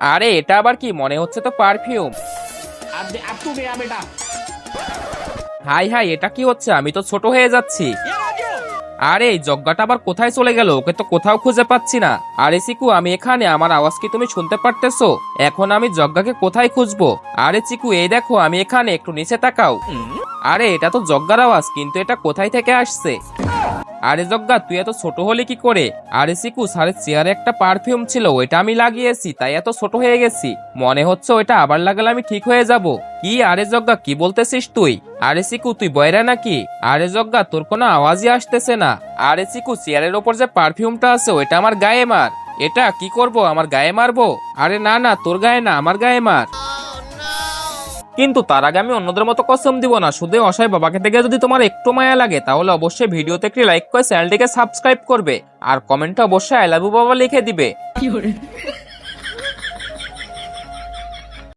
আরে এটা আবার কি, মনে হচ্ছে তো পারফিউম। अब तू गया बेटा। হাই হাই, এটা কি হচ্ছে? আমি তো ছোট হয়ে যাচ্ছি। আরে এই জগ্গাটা আবার কোথায় চলে গেল? ওকে তো কোথাও খুঁজে পাচ্ছি না। আরে চিকু, আমি এখানে। আমার আওয়াজ কি তুমি শুনতে পারতেছো? এখন আমি জগ্গাকে কোথায় খুঁজবো? আরে চিকু, এই দেখো আমি এখানে, একটু নিচে তাকাও। আরে এটা তো জগ্গার আওয়াজ, কিন্তু এটা কোথায় থেকে আসছে? আরে জগ্গা, তুই এত ছোট হলি কি করে? আরে চিকু, স্যারের চেয়ারে একটা পারফিউম ছিল, ওইটা আমি লাগিয়েছি, তাই এত ছোট হয়ে গেছি। মনে হচ্ছে ওইটা আবার লাগালে আমি ঠিক হয়ে যাব। কি? আরে জগ্গা, কি বলতেছিস তুই? আরে চিকু, তুই বয়রা নাকি? আরে জগ্গা, তোর কোনো আওয়াজই আসতেছে না। আরে চিকু, চেয়ারের ওপর যে পারফিউমটা আছে ওইটা আমার গায়ে মার। এটা কি করব, আমার গায়ে মারবো? আরে না না, তোর গায়ে না, আমার গায়ে মার। কিন্তু তার আগে আমি অন্যদের মতো কসম দিব না। শুধু অসহায় বাবাকে দেখে যদি তোমার একটু মায়া লাগে, তাহলে অবশ্যই ভিডিওতে একটি লাইক করে চ্যানেলটিকে সাবস্ক্রাইব করবে, আর কমেন্টে অবশ্যই আই লাভ ইউ বাবা লিখে দিবে।